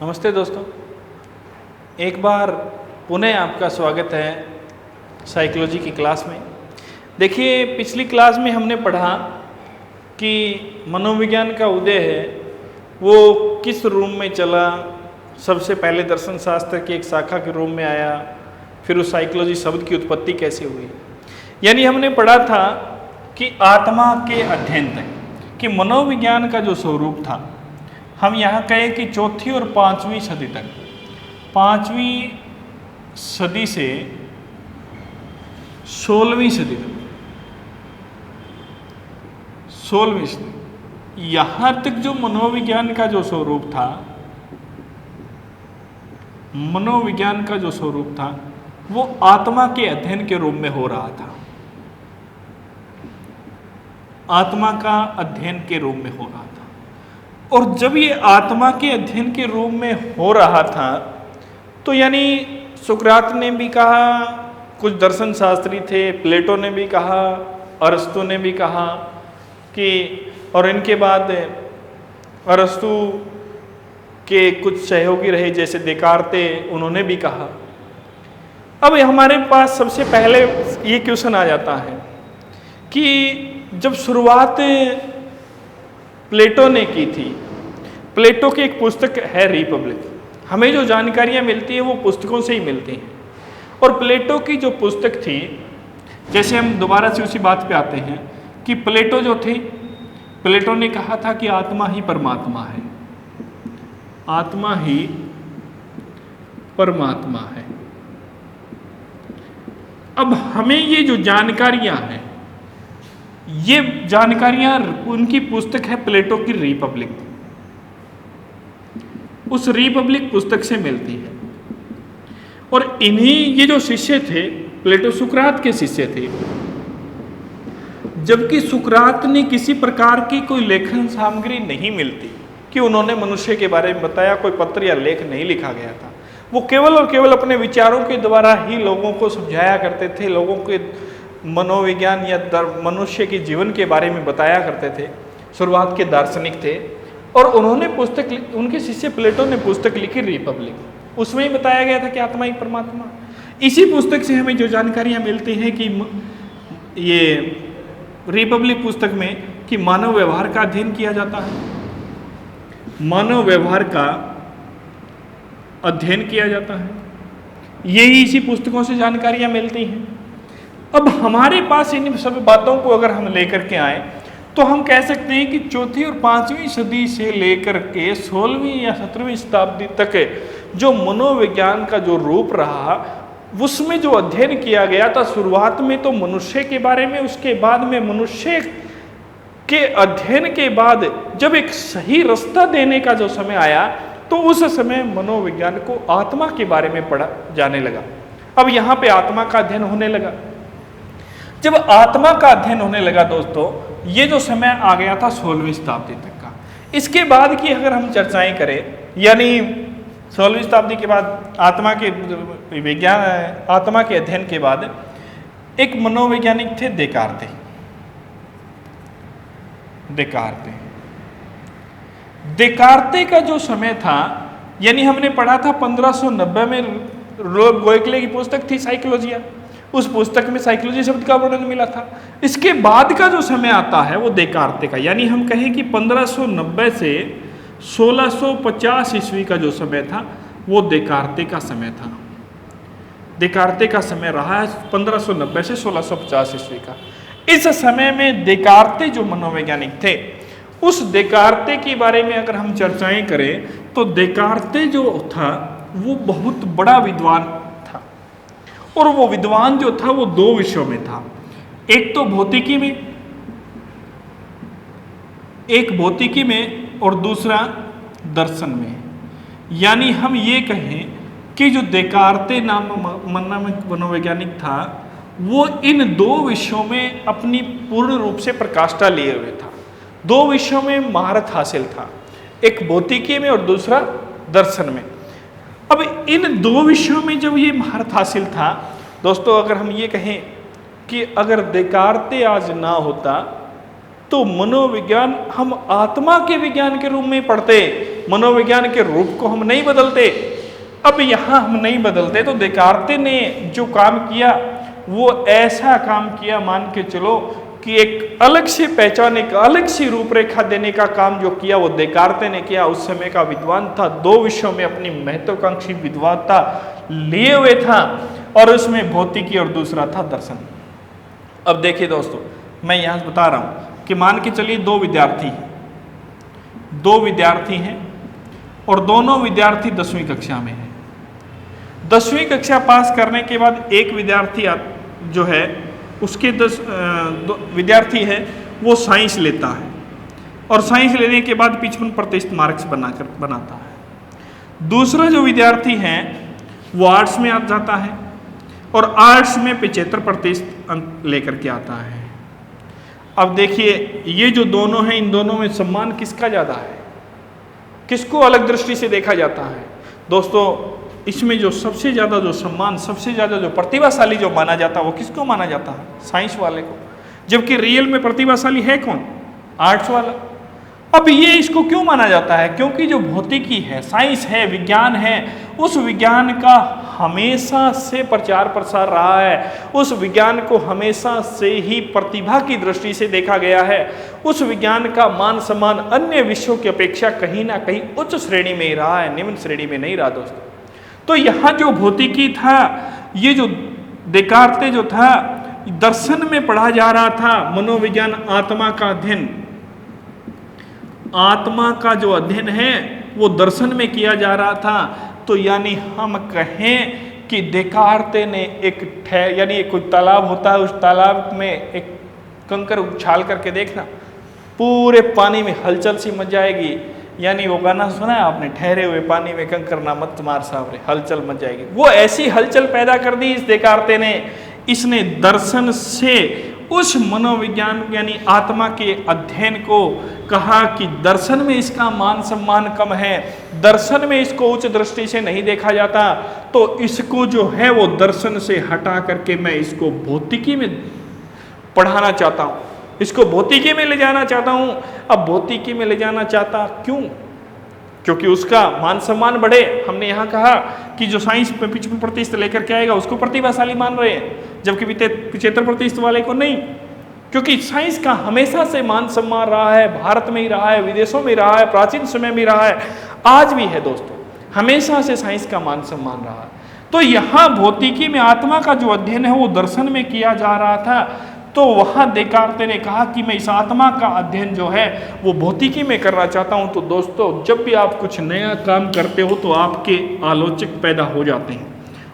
नमस्ते दोस्तों, एक बार पुनः आपका स्वागत है साइकोलॉजी की क्लास में। देखिए, पिछली क्लास में हमने पढ़ा कि मनोविज्ञान का उदय है वो किस रूप में चला। सबसे पहले दर्शन शास्त्र की एक शाखा के रूप में आया, फिर उस साइकोलॉजी शब्द की उत्पत्ति कैसे हुई। यानी हमने पढ़ा था कि आत्मा के अध्ययन तक कि मनोविज्ञान का जो स्वरूप था, हम यहाँ कहें कि चौथी और पाँचवीं सदी तक, पाँचवीं सदी से 16वीं सदी तक, 16वीं सदी, यहाँ तक जो मनोविज्ञान का जो स्वरूप था, मनोविज्ञान का जो स्वरूप था वो आत्मा के अध्ययन के रूप में हो रहा था। आत्मा का अध्ययन के रूप में हो रहा था। और जब ये आत्मा के अध्ययन के रूप में हो रहा था तो यानी सुकरात ने भी कहा, कुछ दर्शन शास्त्री थे, प्लेटो ने भी कहा, अरस्तु ने भी कहा कि, और इनके बाद अरस्तु के कुछ सहयोगी रहे जैसे देकार्ते, उन्होंने भी कहा। अब हमारे पास सबसे पहले ये क्वेश्चन आ जाता है कि जब शुरुआत प्लेटो ने की थी, प्लेटो की एक पुस्तक है रिपब्लिक, हमें जो जानकारियाँ मिलती है वो पुस्तकों से ही मिलती हैं। और प्लेटो की जो पुस्तक थी, जैसे हम दोबारा से उसी बात पे आते हैं कि प्लेटो जो थे, प्लेटो ने कहा था कि आत्मा ही परमात्मा है, आत्मा ही परमात्मा है। अब हमें ये जो जानकारियाँ हैं, ये जानकारियां उनकी पुस्तक है प्लेटो की रिपब्लिक, उस रिपब्लिक पुस्तक से मिलती है। और इन्हीं ये जो शिष्य थे, प्लेटो सुकरात के शिष्य थे, जबकि सुकरात ने किसी प्रकार की कोई लेखन सामग्री नहीं मिलती कि उन्होंने मनुष्य के बारे में बताया, कोई पत्र या लेख नहीं लिखा गया था। वो केवल और केवल अपने विचारों के द्वारा ही लोगों को समझाया करते थे, लोगों के मनोविज्ञान या मनुष्य के जीवन के बारे में बताया करते थे। शुरुआत के दार्शनिक थे और उन्होंने पुस्तक, उनके शिष्य प्लेटो ने पुस्तक लिखी रिपब्लिक, उसमें ही बताया गया था कि आत्मा ही परमात्मा। इसी पुस्तक से हमें जो जानकारियां मिलती हैं कि ये रिपब्लिक पुस्तक में कि मानव व्यवहार का अध्ययन किया जाता है, मानव व्यवहार का अध्ययन किया जाता है, यही इसी पुस्तकों से जानकारियां मिलती हैं। अब हमारे पास इन सभी बातों को अगर हम लेकर के आए तो हम कह सकते हैं कि चौथी और पाँचवीं सदी से लेकर के 16वीं या 17वीं शताब्दी तक जो मनोविज्ञान का जो रूप रहा, उसमें जो अध्ययन किया गया था, शुरुआत में तो मनुष्य के बारे में, उसके बाद में मनुष्य के अध्ययन के बाद जब एक सही रास्ता देने का जो समय आया तो उस समय मनोविज्ञान को आत्मा के बारे में पढ़ा जाने लगा। अब यहाँ पे आत्मा का अध्ययन होने लगा। जब आत्मा का अध्ययन होने लगा दोस्तों, ये जो समय आ गया था 16वीं शताब्दी तक का। इसके बाद की अगर हम चर्चाएं करें, यानी 16वीं शताब्दी के बाद आत्मा के विज्ञान, आत्मा के अध्ययन के बाद एक मनोवैज्ञानिक थे देकार्ते। देकार्ते का जो समय था, यानी हमने पढ़ा था 1590 में गोयकले की पुस्तक थी साइकोलॉजिया, उस पुस्तक में साइकोलॉजी शब्द का वर्णन मिला था। इसके बाद का जो समय आता है वो देकार्ते का, यानी हम कहें कि 1590 से 1650 ईस्वी का जो समय था वो देकार्ते का समय था। देकार्ते का समय रहा है 1590 से 1650 ईस्वी का। इस समय में देकार्ते जो मनोवैज्ञानिक थे, उस देकार्ते के बारे में अगर हम चर्चाएं करें तो देकार्ते जो था वो बहुत बड़ा विद्वान था। और वो विद्वान जो था वो दो विषयों में था, एक तो भौतिकी में, एक भौतिकी में और दूसरा दर्शन में। यानी हम ये कहें कि जो देकार्ते नाम मनोवैज्ञानिक था वो इन दो विषयों में अपनी पूर्ण रूप से प्रकाष्ठा लिए हुए था। दो विषयों में महारत हासिल था, एक भौतिकी में और दूसरा दर्शन में। अब इन दो विषयों में जब ये महारत हासिल था दोस्तों, अगर हम ये कहें कि अगर देकार्ते आज ना होता तो मनोविज्ञान हम आत्मा के विज्ञान के रूप में पढ़ते, मनोविज्ञान के रूप को हम नहीं बदलते। अब यहाँ हम नहीं बदलते तो देकार्ते ने जो काम किया वो ऐसा काम किया, मान के चलो कि एक अलग से पहचान, एक अलग सी रूपरेखा देने का काम जो किया वो देकार्ते ने किया। उस समय का विद्वान था, 2 विषयों में अपनी महत्वाकांक्षी विद्वता लिए हुए था, और उसमें भौतिकी और दूसरा था दर्शन। अब देखिए दोस्तों, मैं यहाँ बता रहा हूँ कि मान के चलिए 2 विद्यार्थी हैं और दोनों विद्यार्थी 10वीं कक्षा में हैं। 10वीं कक्षा पास करने के बाद एक विद्यार्थी जो है उसके 10 विद्यार्थी है वो साइंस लेता है, और साइंस लेने के बाद 55% मार्क्स बनाता है। दूसरा जो विद्यार्थी है वो आर्ट्स में आ जाता है और आर्ट्स में 75% अंक लेकर के आता है। अब देखिए ये जो दोनों हैं, इन दोनों में सम्मान किसका ज़्यादा है, किसको अलग दृष्टि से देखा जाता है? दोस्तों इसमें जो सबसे ज़्यादा जो सम्मान, सबसे ज़्यादा जो प्रतिभाशाली जो माना जाता है वो किसको माना जाता है? साइंस वाले को। जबकि रियल में प्रतिभाशाली है कौन? आर्ट्स वाला। अब ये इसको क्यों माना जाता है? क्योंकि जो भौतिकी है, साइंस है, विज्ञान है, उस विज्ञान का हमेशा से प्रचार प्रसार रहा है, उस विज्ञान को हमेशा से ही प्रतिभा की दृष्टि से देखा गया है, उस विज्ञान का मान सम्मान अन्य विषयों की अपेक्षा कहीं ना कहीं उच्च श्रेणी में ही रहा है, निम्न श्रेणी में नहीं रहा दोस्तों। तो यहाँ जो भौतिकी था, ये जो देकार्ते जो था, दर्शन में पढ़ा जा रहा था मनोविज्ञान, आत्मा का अध्ययन, आत्मा का जो अध्ययन है वो दर्शन में किया जा रहा था। तो यानी हम कहें कि देकार्ते ने यानी एक कोई तालाब होता है, उस तालाब में एक कंकर उछाल करके देखना, पूरे पानी में हलचल सी मच जाएगी। यानी वो गाना सुना है आपने, ठहरे हुए पानी में कंकर ना मत मार सावरे, हलचल मच जाएगी। वो ऐसी हलचल पैदा कर दी इस देकार्ते ने। इसने दर्शन से उस मनोविज्ञान यानी आत्मा के अध्ययन को कहा कि दर्शन में इसका मान सम्मान कम है, दर्शन में इसको उच्च दृष्टि से नहीं देखा जाता, तो इसको जो है वो दर्शन से हटा करके मैं इसको भौतिकी में पढ़ाना चाहता हूँ, इसको भौतिकी में ले जाना चाहता हूँ। अब भौतिकी में ले जाना चाहता क्यों? क्योंकि उसका मान सम्मान बढ़े। हमने यहाँ कहा कि जो साइंस में 55% लेकर के आएगा उसको प्रतिभाशाली मान रहे हैं, जबकि 75% वाले को नहीं। क्योंकि साइंस का हमेशा से मान सम्मान रहा है, भारत में ही रहा है, विदेशों में रहा है, प्राचीन समय में रहा है, आज भी है दोस्तों, हमेशा से साइंस का मान सम्मान रहा है। तो यहाँ भौतिकी में आत्मा का जो अध्ययन है वो दर्शन में किया जा रहा था, तो वहाँ देकार्ते ने कहा कि मैं इस आत्मा का अध्ययन जो है वो भौतिकी में करना चाहता हूँ। तो दोस्तों जब भी आप कुछ नया काम करते हो तो आपके आलोचक पैदा हो जाते हैं,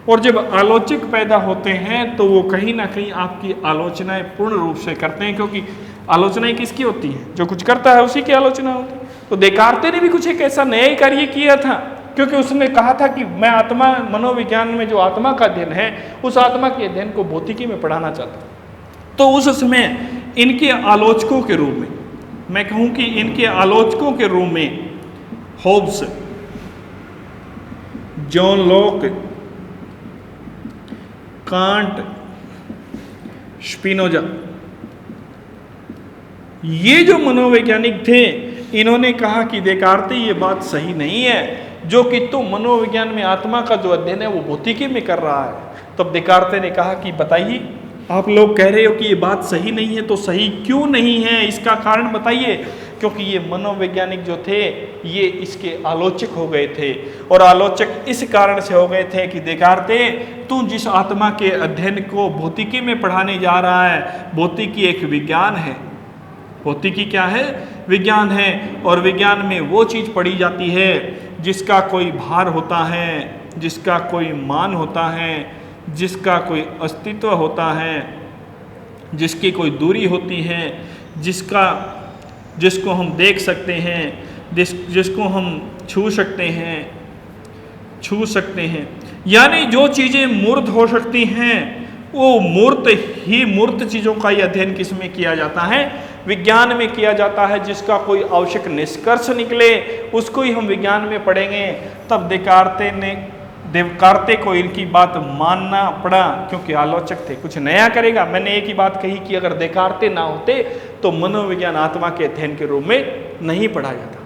और जब आलोचक पैदा होते हैं तो वो कहीं ना कहीं आपकी आलोचनाएं पूर्ण रूप से करते हैं, क्योंकि आलोचनाएं किसकी होती हैं? जो कुछ करता है उसी की आलोचना होती है। तो देकार्ते ने भी कुछ एक ऐसा नया ही कार्य किया था, क्योंकि उसने कहा था कि मैं आत्मा, मनोविज्ञान में जो आत्मा का अध्ययन है उस आत्मा के अध्ययन को भौतिकी में पढ़ाना चाहता हूँ। तो उस समय इनके आलोचकों के रूप में, मैं कहूँ कि इनके आलोचकों के रूप में Hobbes, John Locke, can't, Spinoza, ये जो मनोवैज्ञानिक थे इन्होंने कहा कि देकार्ते ये बात सही नहीं है, जो कि तुम मनोविज्ञान में आत्मा का जो अध्ययन है वो भौतिकी में कर रहा है। तब देकार्ते ने कहा कि बताइए, आप लोग कह रहे हो कि ये बात सही नहीं है, तो सही क्यों नहीं है, इसका कारण बताइए। क्योंकि ये मनोवैज्ञानिक जो थे ये इसके आलोचक हो गए थे, और आलोचक इस कारण से हो गए थे कि देकार्ते तू जिस आत्मा के अध्ययन को भौतिकी में पढ़ाने जा रहा है, भौतिकी एक विज्ञान है। भौतिकी क्या है? विज्ञान है, और विज्ञान में वो चीज़ पढ़ी जाती है जिसका कोई भार होता है, जिसका कोई मान होता है, जिसका कोई अस्तित्व होता है, जिसकी कोई दूरी होती है, जिसको हम देख सकते हैं, जिसको हम छू सकते हैं। यानी जो चीज़ें मूर्त हो सकती हैं वो मूर्त चीज़ों का ही अध्ययन किस में किया जाता है? विज्ञान में किया जाता है। जिसका कोई आवश्यक निष्कर्ष निकले उसको ही हम विज्ञान में पढ़ेंगे। तब देकार्ते को इनकी बात मानना पड़ा, क्योंकि आलोचक थे, कुछ नया करेगा। मैंने एक ही बात कही कि अगर देकार्ते ना होते तो मनोविज्ञान आत्मा के अध्ययन के रूप में नहीं पढ़ा जाता।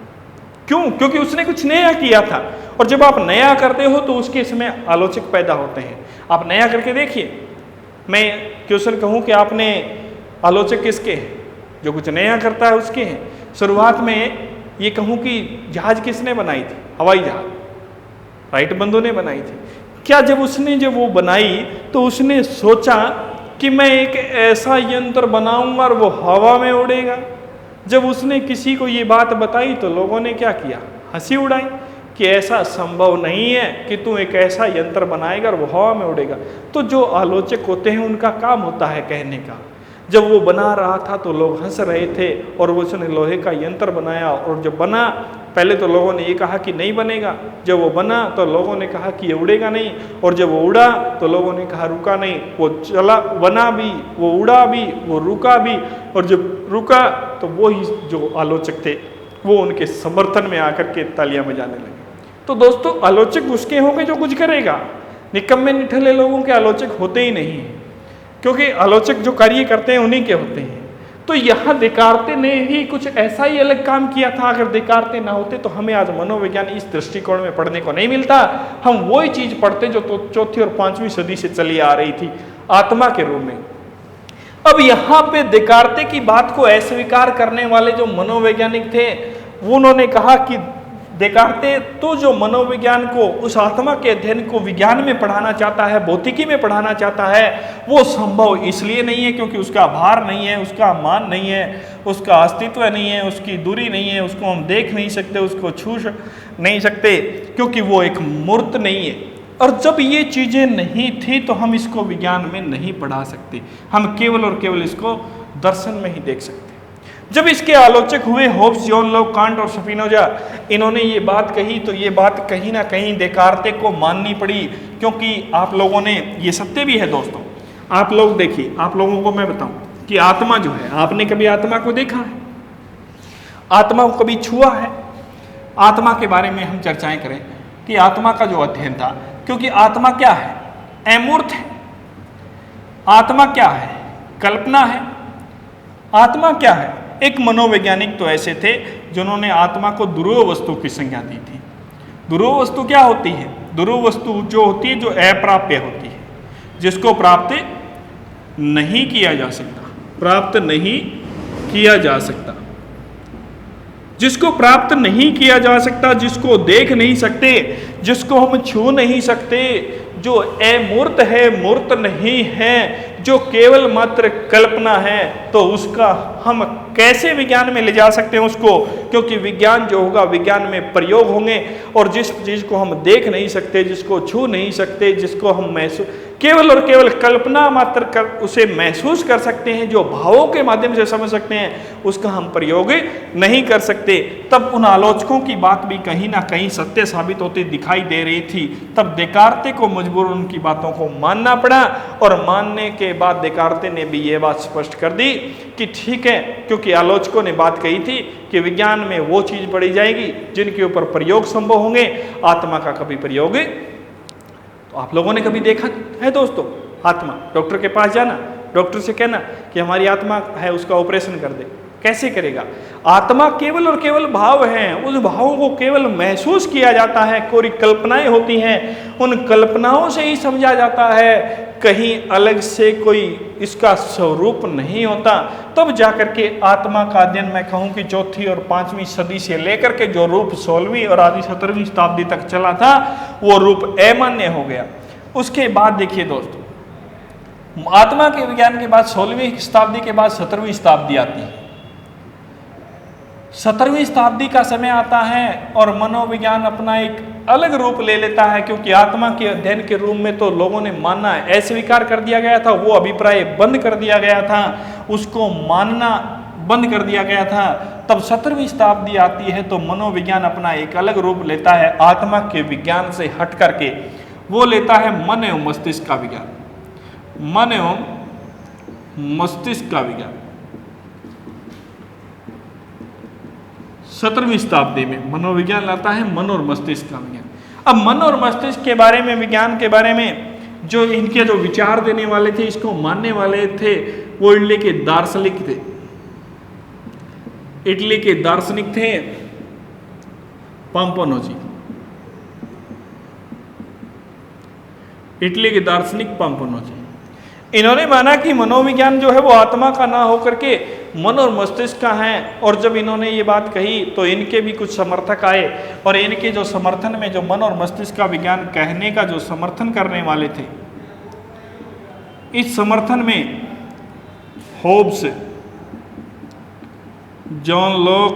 क्यों? क्योंकि उसने कुछ नया किया था। और जब आप नया करते हो तो उसके इसमें आलोचक पैदा होते हैं। आप नया करके देखिए, मैं क्वेश्चन कहूँ कि आपने आलोचक किसके हैं? जो कुछ नया करता है उसके हैं। शुरुआत में ये कहूँ कि जहाज किसने बनाई थी? हवाई जहाज राइट बंधु ने बनाई थी। क्या जब वो बनाई तो उसने सोचा कि मैं एक ऐसा यंत्र बनाऊंगा और वो हवा में उड़ेगा? जब उसने किसी को ये बात बताई तो लोगों ने क्या किया? हंसी उड़ाई कि ऐसा संभव नहीं है कि तू एक ऐसा यंत्र बनाएगा और वो हवा में उड़ेगा। तो जो आलोचक होते हैं उनका काम होता है कहने का। जब वो बना रहा था तो लोग हंस रहे थे और वो उसने लोहे का यंत्र बनाया, और जब बना पहले तो लोगों ने ये कहा कि नहीं बनेगा, जब वो बना तो लोगों ने कहा कि ये उड़ेगा नहीं, और जब वो उड़ा तो लोगों ने कहा रुका नहीं। वो चला, बना भी, वो उड़ा भी, वो रुका भी, और जब रुका तो वो ही जो आलोचक थे वो उनके समर्थन में आकर के तालियां बजाने लगे। तो दोस्तों आलोचक उसके होंगे जो कुछ करेगा, निकम्मे निठल्ले लोगों के आलोचक होते ही नहीं, क्योंकि आलोचक जो कार्य करते हैं उन्हीं के होते हैं। तो यहाँ देकार्ते ने ही कुछ ऐसा ही अलग काम किया था। अगर देकार्ते ना होते तो हमें आज मनोविज्ञान इस दृष्टिकोण में पढ़ने को नहीं मिलता। हम वही चीज पढ़ते जो तो चौथी और 5वीं सदी से चली आ रही थी, आत्मा के रूप में। अब यहाँ पे देकार्ते की बात को अस्वीकार करने वाले जो मनोवैज्ञानिक थे उन्होंने कहा कि देकार्ते तो जो मनोविज्ञान को, उस आत्मा के अध्ययन को विज्ञान में पढ़ाना चाहता है, भौतिकी में पढ़ाना चाहता है, वो संभव इसलिए नहीं है क्योंकि उसका भार नहीं है, उसका मान नहीं है, उसका अस्तित्व नहीं है, उसकी दूरी नहीं है, उसको हम देख नहीं सकते, उसको छू नहीं सकते, क्योंकि वो एक मूर्त नहीं है। और जब ये चीज़ें नहीं थी तो हम इसको विज्ञान में नहीं पढ़ा सकते, हम केवल और केवल इसको दर्शन में ही देख सकते। जब इसके आलोचक हुए होब्स, जॉन लॉक, कांट और स्पिनोजा, इन्होंने ये बात कही तो ये बात कहीं ना कहीं देकार्ते को माननी पड़ी, क्योंकि आप लोगों ने, ये सत्य भी है दोस्तों, आप लोग देखिए, आप लोगों को मैं बताऊं कि आत्मा जो है, आपने कभी आत्मा को देखा है? आत्मा को कभी छुआ है? आत्मा के बारे में हम चर्चाएं करें कि आत्मा का जो अध्ययन था, क्योंकि आत्मा क्या है? अमूर्त है। आत्मा क्या है? कल्पना है। आत्मा क्या है? एक मनोवैज्ञानिक तो ऐसे थे जिन्होंने आत्मा को ध्रुव वस्तु की संज्ञा दी थी। ध्रुव वस्तु क्या होती है? ध्रुव वस्तु जो होती है जो अप्राप्य होती है, जिसको प्राप्त नहीं किया जा सकता, प्राप्त नहीं किया जा सकता, जिसको प्राप्त नहीं किया जा सकता, जिसको देख नहीं सकते, जिसको हम छू नहीं सकते, जो अमूर्त है, मूर्त नहीं है, जो केवल मात्र कल्पना है, तो उसका हम कैसे विज्ञान में ले जा सकते हैं उसको? क्योंकि विज्ञान जो होगा, विज्ञान में प्रयोग होंगे, और जिस चीज को हम देख नहीं सकते, जिसको छू नहीं सकते, जिसको हम महसूस, केवल और केवल कल्पना मात्र कर उसे महसूस कर सकते हैं, जो भावों के माध्यम से समझ सकते हैं, उसका हम प्रयोग नहीं कर सकते। तब उन आलोचकों की बात भी कहीं ना कहीं सत्य साबित होती दिखाई दे रही थी। तब देकार्ते को मजबूर उनकी बातों को मानना पड़ा, और मानने के बाद देकार्ते ने भी ये बात स्पष्ट कर दी कि ठीक है, क्योंकि आलोचकों ने बात कही थी कि विज्ञान में वो चीज पढ़ी जाएगी जिनके ऊपर प्रयोग संभव होंगे, आत्मा का कभी प्रयोग। तो आप लोगों ने कभी देखा है दोस्तों आत्मा? डॉक्टर के पास जाना, डॉक्टर से कहना कि हमारी आत्मा है, उसका ऑपरेशन कर दे, कैसे करेगा? आत्मा केवल और केवल भाव हैं, उस भावों को केवल महसूस किया जाता है, कोई कल्पनाएं होती हैं, उन कल्पनाओं से ही समझा जाता है, कहीं अलग से कोई इसका स्वरूप नहीं होता। तब जाकर के आत्मा का अध्ययन, मैं कहूँ कि चौथी और 5वीं सदी से लेकर के जो रूप 16वीं और आधी 17वीं शताब्दी तक चला था, वो रूप अमान्य हो गया। उसके बाद देखिए दोस्तों, आत्मा के विज्ञान के बाद 16वीं शताब्दी के बाद 17वीं शताब्दी आती है। 17वीं शताब्दी का समय आता है और मनोविज्ञान अपना एक अलग रूप ले लेता है, क्योंकि आत्मा के अध्ययन के रूप में तो लोगों ने मानना अस्वीकार कर दिया गया था, वो अभिप्राय बंद कर दिया गया था, उसको मानना बंद कर दिया गया था। तब 17वीं शताब्दी आती है तो मनोविज्ञान अपना एक अलग रूप लेता है, आत्मा के विज्ञान से हट करके वो लेता है मन एवं मस्तिष्क का विज्ञान। मन एवं मस्तिष्क का विज्ञान 17वीं शताब्दी में मनोविज्ञान लाता है मन और मस्तिष्क का विज्ञान। अब मन और मस्तिष्क के बारे में, विज्ञान के बारे में जो इनके जो विचार देने वाले थे, इसको मानने वाले थे, वो इटली के दार्शनिक थे। इटली के दार्शनिक थे पाम्पोनोजी, इटली के दार्शनिक पाम्पोनोजी। इन्होंने माना कि मनोविज्ञान जो है वो आत्मा का ना होकर के मन और मस्तिष्क का है। और जब इन्होंने ये बात कही तो इनके भी कुछ समर्थक आए और इनके जो समर्थन में जो मन और मस्तिष्क का विज्ञान कहने का जो समर्थन करने वाले थे, इस समर्थन में Hobbes, John Locke,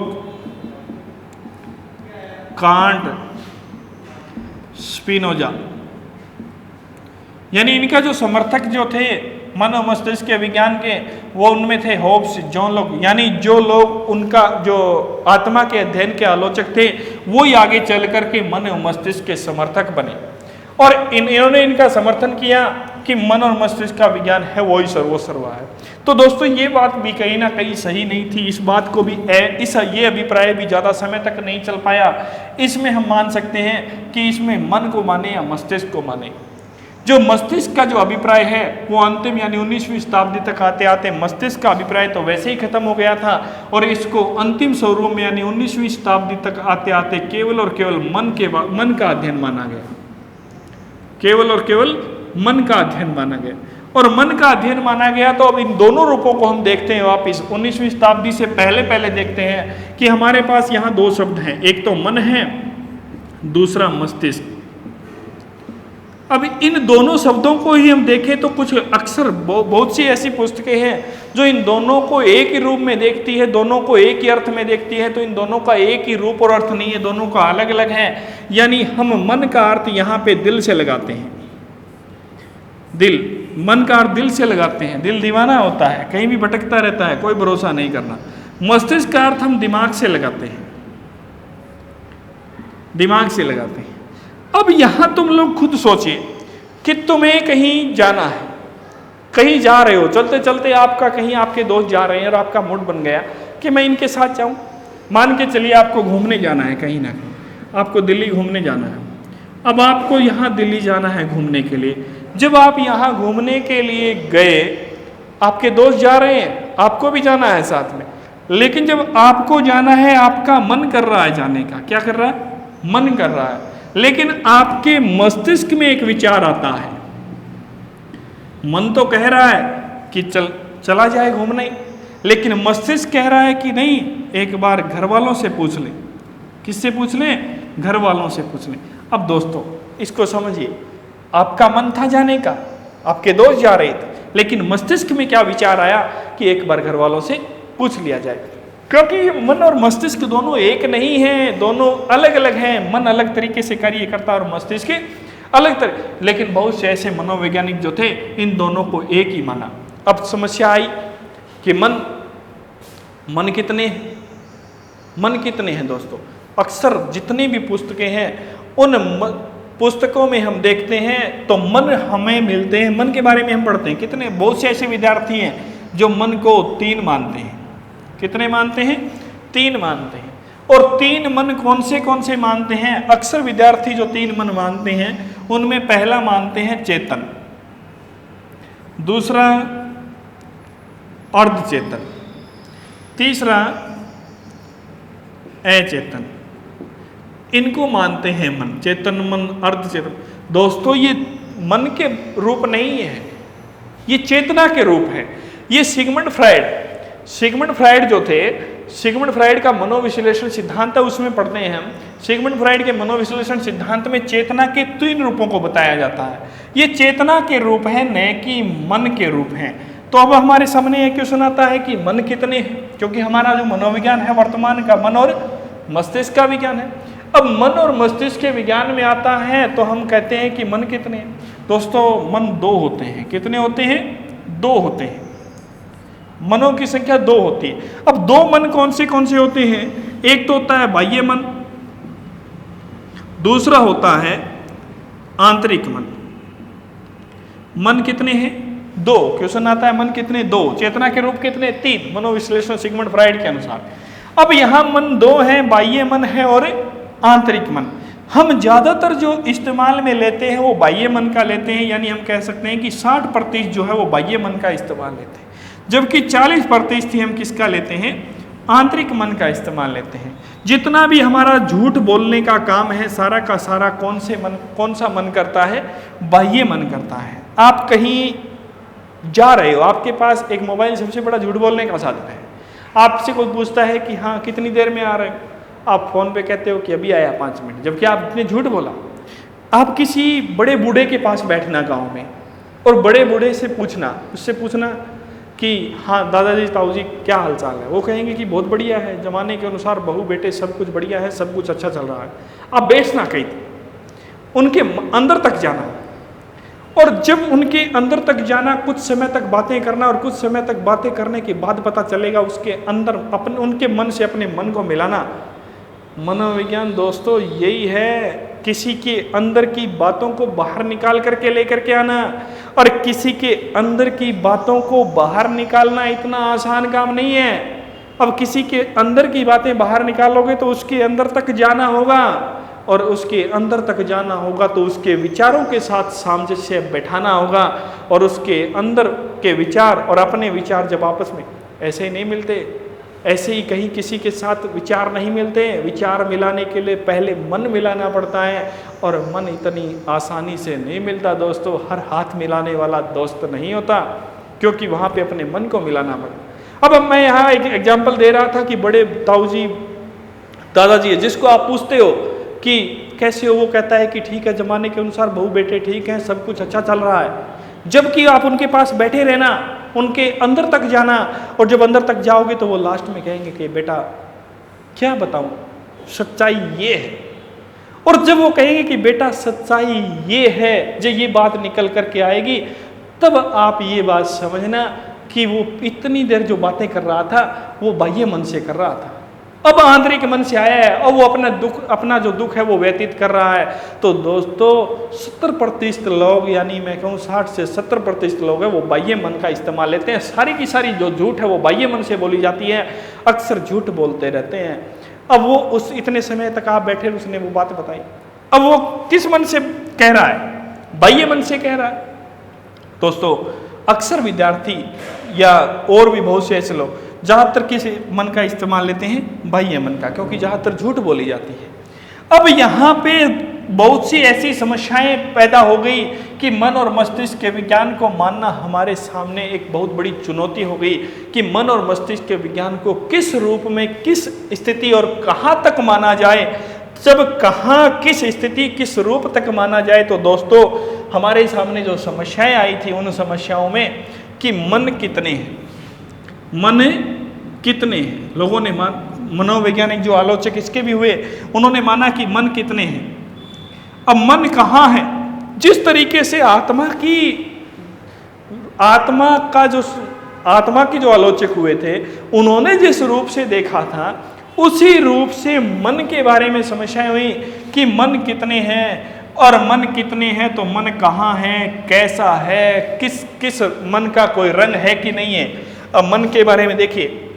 can't, Spinoza, यानी इनका जो समर्थक जो थे मन और मस्तिष्क के विज्ञान के, वो उनमें थे होब्स, जॉन लॉक, यानी जो लोग उनका जो आत्मा के अध्ययन के आलोचक थे वो ही आगे चल करके मन और मस्तिष्क के समर्थक बने। और इन्होंने इनका समर्थन किया कि मन और मस्तिष्क का विज्ञान है वही सर्वोसर्वा है। तो दोस्तों ये बात भी कहीं ना कहीं सही नहीं थी। इस बात को भी ये अभिप्राय भी ज़्यादा समय तक नहीं चल पाया। इसमें हम मान सकते हैं कि इसमें मन को माने या मस्तिष्क को माने। जो मस्तिष्क का जो अभिप्राय है वो अंतिम यानी 19वीं शताब्दी तक आते आते मस्तिष्क का अभिप्राय तो वैसे ही खत्म हो गया था और इसको अंतिम स्वरूप में यानी 19वीं शताब्दी तक आते आते केवल और केवल मन का अध्ययन माना गया। केवल और केवल मन का अध्ययन माना गया और मन का अध्ययन माना गया। तो अब इन दोनों रूपों को हम देखते हैं वापिस 19वीं शताब्दी से पहले देखते हैं कि हमारे पास यहाँ दो शब्द हैं, एक तो मन है, दूसरा मस्तिष्क। अब इन दोनों शब्दों को ही हम देखें तो कुछ अक्सर बहुत सी ऐसी पुस्तकें हैं जो इन दोनों को एक ही रूप में देखती है, दोनों को एक ही अर्थ में देखती है। तो इन दोनों का एक ही रूप और अर्थ नहीं है, दोनों का अलग अलग है। यानी हम मन का अर्थ यहाँ पे दिल से लगाते हैं, दिल, मन का अर्थ दिल से लगाते हैं। दिल दीवाना होता है, कहीं भी भटकता रहता है, कोई भरोसा नहीं करना। मस्तिष्क का अर्थ हम दिमाग से लगाते हैं, दिमाग से लगाते हैं। अब यहां तुम लोग खुद सोचिए कि तुम्हें कहीं जाना है, कहीं जा रहे हो, चलते चलते आपका कहीं आपके दोस्त जा रहे हैं और आपका मूड बन गया कि मैं इनके साथ जाऊं। मान के चलिए आपको घूमने जाना है, कहीं ना कहीं आपको दिल्ली घूमने जाना है। अब आपको यहाँ दिल्ली जाना है घूमने के लिए। जब आप यहाँ घूमने के लिए गए, आपके दोस्त जा रहे हैं, आपको भी जाना है साथ में, लेकिन जब आपको जाना है आपका मन कर रहा है जाने का। क्या कर रहा है? मन कर रहा है। लेकिन आपके मस्तिष्क में एक विचार आता है, मन तो कह रहा है कि चला जाए घूमने, लेकिन मस्तिष्क कह रहा है कि नहीं, एक बार घर वालों से पूछ लें। किससे पूछ लें? घर वालों से पूछ लें। अब दोस्तों इसको समझिए, आपका मन था जाने का, आपके दोस्त जा रहे थे, लेकिन मस्तिष्क में क्या विचार आया कि एक बार घर वालों से पूछ लिया जाए। क्योंकि मन और मस्तिष्क दोनों एक नहीं हैं, दोनों अलग अलग हैं। मन अलग तरीके से कार्य करता है और मस्तिष्क अलग तरह। लेकिन बहुत से ऐसे मनोवैज्ञानिक जो थे इन दोनों को एक ही माना। अब समस्या आई कि मन कितने हैं दोस्तों? अक्सर जितनी भी पुस्तकें हैं उन पुस्तकों में हम देखते हैं तो मन हमें मिलते हैं, मन के बारे में हम पढ़ते हैं। कितने बहुत से ऐसे विद्यार्थी हैं जो मन को 3 मानते हैं। कितने मानते हैं? 3 मानते हैं। और 3 मन कौन से मानते हैं? अक्सर विद्यार्थी जो 3 मन मानते हैं उनमें पहला मानते हैं चेतन, दूसरा अर्धचेतन, तीसरा अचेतन। इनको मानते हैं मन, चेतन मन, अर्धचेतन। दोस्तों ये मन के रूप नहीं है, ये चेतना के रूप है। ये सिगमंड फ्राइड जो थे, सिगमंड फ्राइड का मनोविश्लेषण सिद्धांत है, उसमें पढ़ते हैं हम। सिगमंड फ्राइड के मनोविश्लेषण सिद्धांत में चेतना के 3 रूपों को बताया जाता है। ये चेतना के रूप है, न कि मन के रूप हैं। तो अब हमारे सामने यह क्वेश्चन आता है कि मन कितने हैं? क्योंकि हमारा जो मनोविज्ञान है वर्तमान का मन और मस्तिष्क का विज्ञान है। अब मन और मस्तिष्क के विज्ञान में आता है तो हम कहते हैं कि मन कितने हैं? दोस्तों मन 2 होते हैं। कितने होते हैं? 2 होते हैं। मनों की संख्या 2 होती है। अब 2 मन कौन से होते हैं? एक तो होता है बाह्य मन, दूसरा होता है आंतरिक मन। मन कितने हैं? 2। क्वेश्चन आता है मन कितने? 2। चेतना के रूप कितने? 3। मनोविश्लेषण सिगमंड फ्राइड के अनुसार। अब यहां मन 2 है, बाह्य मन है और आंतरिक मन। हम ज्यादातर जो इस्तेमाल में लेते हैं वो बाह्य मन का लेते हैं, यानी हम कह सकते हैं कि 60% जो है वो बाह्य मन का इस्तेमाल लेते हैं, जबकि 40% हम किसका लेते हैं? आंतरिक मन का इस्तेमाल लेते हैं। जितना भी हमारा झूठ बोलने का काम है सारा का सारा कौन सा मन करता है? बाह्य मन करता है। आप कहीं जा रहे हो, आपके पास एक मोबाइल सबसे बड़ा झूठ बोलने का साधन है। आपसे कोई पूछता है कि हाँ कितनी देर में आ रहे हो, आप फोन पे कहते हो कि अभी आया 5 मिनट, जबकि आपने झूठ बोला। आप किसी बड़े बूढ़े के पास बैठना गांव में और बड़े बूढ़े से पूछना, उससे पूछना कि हाँ दादाजी ताऊ जी क्या हाल चाल है, वो कहेंगे कि बहुत बढ़िया है, जमाने के अनुसार बहू बेटे सब कुछ बढ़िया है, सब कुछ अच्छा चल रहा है। आप बैठना कहीं, उनके अंदर तक जाना, और जब उनके अंदर तक जाना, कुछ समय तक बातें करना, और कुछ समय तक बातें करने के बाद पता चलेगा उसके अंदर अपने उनके मन से अपने मन को मिलाना। मनोविज्ञान दोस्तों यही है, किसी के अंदर की बातों को बाहर निकाल करके लेकर के आना, और किसी के अंदर की बातों को बाहर निकालना इतना आसान काम नहीं है। अब किसी के अंदर की बातें बाहर निकालोगे तो उसके अंदर तक जाना होगा, और उसके अंदर तक जाना होगा तो उसके विचारों के साथ सामंजस्य बैठाना होगा, और उसके अंदर के विचार और अपने विचार जब आपस में ऐसे ही नहीं मिलते, ऐसे ही कहीं किसी के साथ विचार नहीं मिलते। विचार मिलाने के लिए पहले मन मिलाना पड़ता है, और मन इतनी आसानी से नहीं मिलता दोस्तों। हर हाथ मिलाने वाला दोस्त नहीं होता, क्योंकि वहाँ पे अपने मन को मिलाना पड़ता। अब मैं यहाँ एक एग्जाम्पल दे रहा था कि बड़े ताऊ जी दादाजी है, जिसको आप पूछते हो कि कैसे हो, वो कहता है कि ठीक है, जमाने के अनुसार बहू बेटे ठीक हैं, सब कुछ अच्छा चल रहा है। जबकि आप उनके पास बैठे रहना, उनके अंदर तक जाना, और जब अंदर तक जाओगे तो वो लास्ट में कहेंगे कि बेटा क्या बताऊं, सच्चाई ये है। और जब वो कहेंगे कि बेटा सच्चाई ये है, जब ये बात निकल करके आएगी, तब आप ये बात समझना कि वो इतनी देर जो बातें कर रहा था वो बाह्य मन से कर रहा था, अब आंतरिक मन से आया है, और वो अपना जो दुख है वो व्यतीत कर रहा है। तो दोस्तों 70% लोग, यानी मैं कहूँ 60 से 70% लोग हैं, वो बाह्य मन का इस्तेमाल लेते हैं। सारी की सारी जो झूठ है वो बाह्य मन से बोली जाती है, अक्सर झूठ बोलते रहते हैं। अब वो उस इतने समय तक आप बैठे, उसने वो बात बताई, अब वो किस मन से कह रहा है? बाह्य मन से कह रहा है। दोस्तों अक्सर विद्यार्थी या और भी बहुत से ऐसे लोग ज़्यादातर किस मन का इस्तेमाल लेते हैं? बाह्य मन का, क्योंकि ज़्यादातर झूठ बोली जाती है। अब यहाँ पे बहुत सी ऐसी समस्याएं पैदा हो गई कि मन और मस्तिष्क के विज्ञान को मानना हमारे सामने एक बहुत बड़ी चुनौती हो गई कि मन और मस्तिष्क के विज्ञान को किस रूप में, किस स्थिति और कहाँ तक माना जाए। जब कहाँ, किस स्थिति, किस रूप तक माना जाए, तो दोस्तों हमारे सामने जो समस्याएं आई थी, उन समस्याओं में कि मन कितने हैं, मन कितने हैं। लोगों ने मनोवैज्ञानिक जो आलोचक इसके भी हुए, उन्होंने माना कि मन कितने हैं। अब मन कहाँ है? जिस तरीके से आत्मा की जो आलोचक हुए थे, उन्होंने जिस रूप से देखा था, उसी रूप से मन के बारे में समस्याएं हुई कि मन कितने हैं, और मन कितने हैं तो मन कहाँ है, कैसा है, किस मन का कोई रंग है कि नहीं है। अब मन के बारे में देखिए,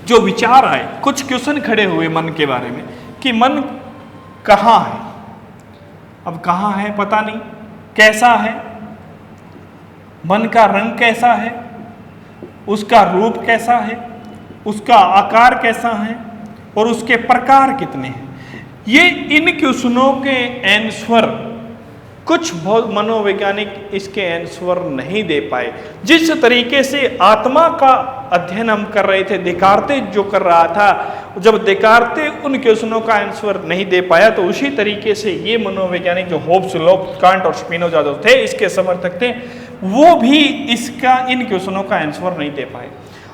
जो विचार आए, कुछ क्वेश्चन खड़े हुए मन के बारे में कि मन कहाँ है। अब कहाँ है पता नहीं, कैसा है, मन का रंग कैसा है, उसका रूप कैसा है, उसका आकार कैसा है, और उसके प्रकार कितने हैं। ये इन क्वेश्चनों के आंसर कुछ बहुत मनोवैज्ञानिक इसके आंसर नहीं दे पाए। जिस तरीके से आत्मा का अध्ययन हम कर रहे थे, देकार्ते जो कर रहा था, जब देकार्ते उन क्वेश्चनों का आंसर नहीं दे पाया, तो उसी तरीके से ये मनोवैज्ञानिक जो होब्स, लॉक, कांट और स्पिनोजा जो थे, इसके समर्थक थे, वो भी इन क्वेश्चनों का आंसर नहीं दे पाए।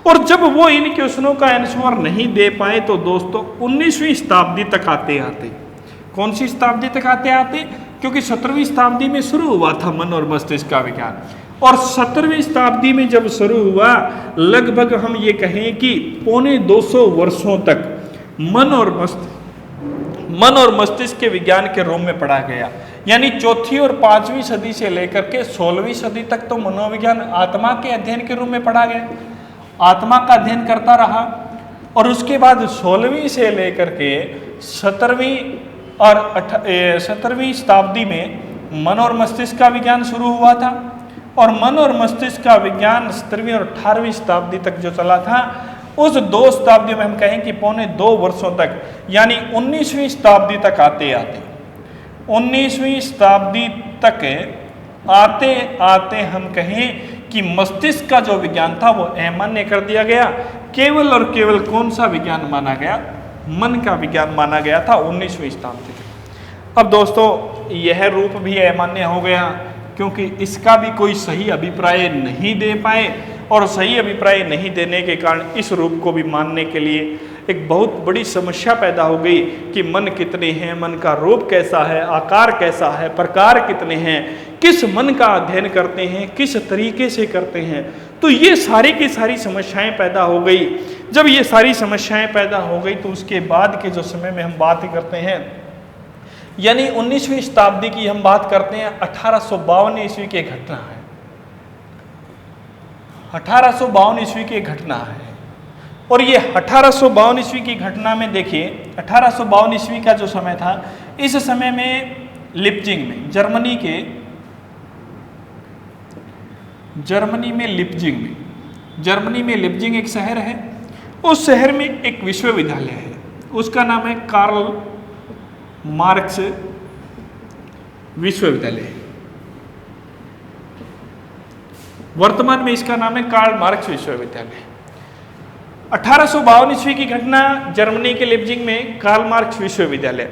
और जब वो इन क्वेश्चनों का आंसर नहीं दे पाए, तो दोस्तों 19वीं शताब्दी तक आते आते, कौन सी शताब्दी तक आते आते, क्योंकि 17वीं शताब्दी में शुरू हुआ था मन और मस्तिष्क का विज्ञान, और 17वीं शताब्दी में जब शुरू हुआ, लगभग हम ये कहें कि 250 वर्षों तक मन और मस्तिष्क के विज्ञान के रूप में पढ़ा गया। यानी 4वीं और 5वीं सदी से लेकर के 16वीं सदी तक तो मनोविज्ञान आत्मा के अध्ययन के रूप में पढ़ा गया, आत्मा का अध्ययन करता रहा। और उसके बाद 16वीं से लेकर के 17वीं शताब्दी में मन और मस्तिष्क का विज्ञान शुरू हुआ था, और मन और मस्तिष्क का विज्ञान 17वीं और 18वीं शताब्दी तक जो चला था, उस 2 शताब्दियों में हम कहें कि पौने 2 वर्षों तक, यानी 19वीं शताब्दी तक आते आते 19वीं शताब्दी तक आते आते हम कहें कि मस्तिष्क का जो विज्ञान था वो अमान्य कर दिया गया। केवल और केवल कौन सा विज्ञान माना गया? मन का विज्ञान माना गया था 19वीं शताब्दी तक। अब दोस्तों यह रूप भी अमान्य हो गया, क्योंकि इसका भी कोई सही अभिप्राय नहीं दे पाए, और सही अभिप्राय नहीं देने के कारण इस रूप को भी मानने के लिए एक बहुत बड़ी समस्या पैदा हो गई कि मन कितने हैं, मन का रूप कैसा है, आकार कैसा है, प्रकार कितने हैं, किस मन का अध्ययन करते हैं, किस तरीके से करते हैं। तो ये सारी की सारी समस्याएं पैदा हो गई। जब ये सारी समस्याएं पैदा हो गई तो उसके बाद के जो समय में हम बात करते हैं, यानी 19वीं शताब्दी की हम बात करते हैं, 1852 ईस्वी की घटना है। 1852 ईस्वी की घटना है, और ये 1852 ईस्वी की घटना में देखिए, 1852 ईस्वी का जो समय था, इस समय में लिप्जिंग में, जर्मनी में लिप्जिंग एक शहर है। उस शहर में एक विश्वविद्यालय है, उसका नाम है कार्ल मार्क्स विश्वविद्यालय। वर्तमान में इसका नाम है कार्ल मार्क्स विश्वविद्यालय। 1852 ईस्वी की घटना, जर्मनी के लिप्जिंग में कार्ल मार्क्स विश्वविद्यालय।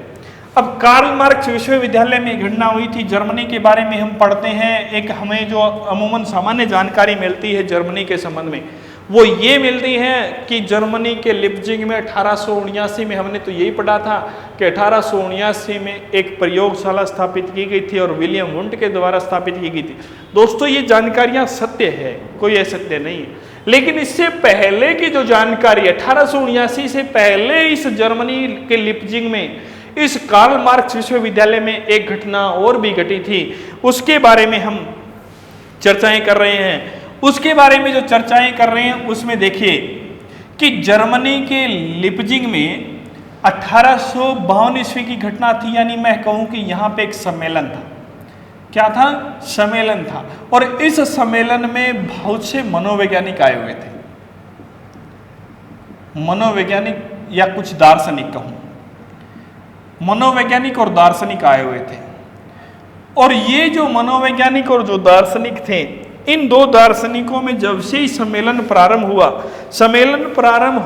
अब कार्ल मार्क्स विश्वविद्यालय में घटना हुई थी। जर्मनी के बारे में हम पढ़ते हैं, एक हमें जो अमूमन सामान्य जानकारी मिलती है जर्मनी के संबंध में, वो ये मिलती है कि जर्मनी के लिप्जिंग में 1879 में, हमने तो यही पढ़ा था कि 1879 में एक प्रयोगशाला स्थापित की गई थी और विलियम वुंट के द्वारा स्थापित की गई थी। दोस्तों ये जानकारियां सत्य है, कोई असत्य नहीं है, लेकिन इससे पहले की जो जानकारी, 1879 से पहले इस जर्मनी के लिप्जिंग में, इस कार्ल मार्क्स विश्वविद्यालय में एक घटना और भी घटी थी, उसके बारे में हम चर्चाएं कर रहे हैं। उसके बारे में जो चर्चाएं कर रहे हैं उसमें देखिए कि जर्मनी के लिप्जिंग में 1852 ईस्वी की घटना थी, यानी मैं कहूं कि यहाँ पे एक सम्मेलन था। क्या था? सम्मेलन था, और इस सम्मेलन में बहुत से मनोवैज्ञानिक आए हुए थे, मनोवैज्ञानिक या कुछ दार्शनिक कहूं, मनोवैज्ञानिक और दार्शनिक आए हुए थे। और ये जो मनोवैज्ञानिक और जो दार्शनिक थे, इन दो दार्शनिकों में जब से ही सम्मेलन प्रारंभ हुआ, सम्मेलन प्रारंभ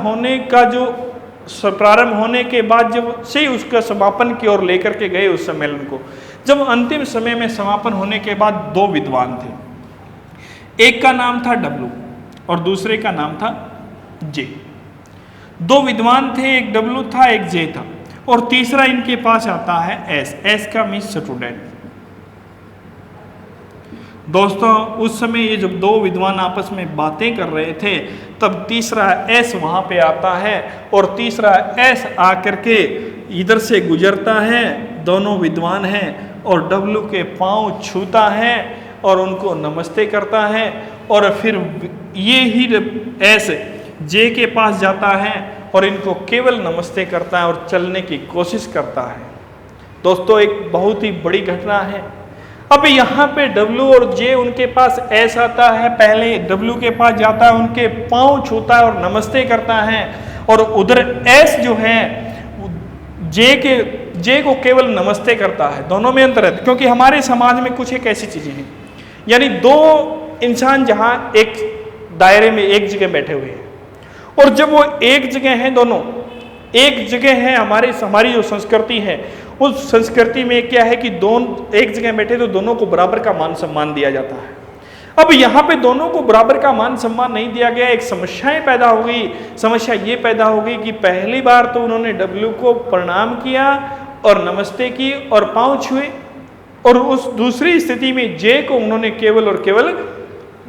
होने के बाद जब से ही उसका समापन की ओर लेकर के गए उस सम्मेलन को, जब अंतिम समय में समापन होने के बाद 2 विद्वान थे, एक का नाम था डब्लू और दूसरे का नाम था जे। 2 विद्वान थे, एक डब्लू था एक जे था, और तीसरा इनके पास आता है एस का मीन्स स्टूडेंट। दोस्तों उस समय ये जब 2 विद्वान आपस में बातें कर रहे थे, तब तीसरा एस वहां पे आता है, और तीसरा एस आकर के इधर से गुजरता है, दोनों विद्वान हैं, और डब्लू के पांव छूता है और उनको नमस्ते करता है, और फिर ये ही एस जे के पास जाता है और इनको केवल नमस्ते करता है और चलने की कोशिश करता है। दोस्तों एक बहुत ही बड़ी घटना है। अब यहाँ पे डब्लू और जे, उनके पास एस आता है, पहले डब्लू के पास जाता है, उनके पांव छूता है और नमस्ते करता है, और उधर एस जो है जे को केवल नमस्ते करता है। दोनों में अंतर है, क्योंकि हमारे समाज में कुछ एक ऐसी चीजें हैं, यानी 2 इंसान जहां एक दायरे में एक जगह बैठे हुए हैं, और जब वो एक जगह हैं, दोनों एक जगह हैं, हमारी जो संस्कृति है, उस संस्कृति में क्या है कि दोनों एक जगह बैठे तो दोनों को बराबर का मान सम्मान दिया जाता है। अब यहाँ पे दोनों को बराबर का मान सम्मान नहीं दिया गया, एक समस्याएं पैदा हो गई। समस्या ये पैदा हो गई कि पहली बार तो उन्होंने डब्लू को प्रणाम किया और नमस्ते की और पांव छुए, और उस दूसरी स्थिति में जे को उन्होंने केवल और केवल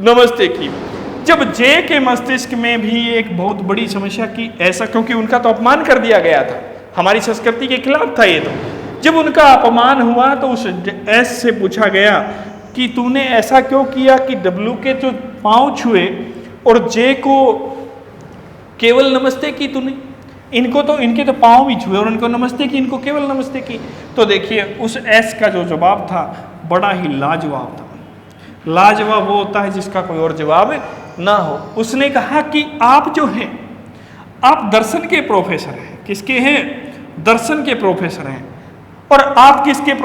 नमस्ते की। जब जे के मस्तिष्क में भी एक बहुत बड़ी समस्या की, ऐसा क्योंकि उनका तो अपमान कर दिया गया था, हमारी संस्कृति के खिलाफ था ये। तो जब उनका अपमान हुआ तो उस एस से पूछा गया कि तूने ऐसा क्यों किया कि डब्लू के जो पांव छुए और जे को केवल नमस्ते की तूने, इनके तो पांव भी छुए और इनको नमस्ते की, इनको केवल नमस्ते की। तो देखिए उस एस का जो जवाब था बड़ा ही लाजवाब था। लाजवाब वो होता है जिसका कोई और जवाब ना हो। उसने कहा कि आप जो हैं, आप दर्शन के प्रोफेसर हैं। किसके हैं? दर्शन के प्रोफेसर हैं। और आप किसके प्रोफेसर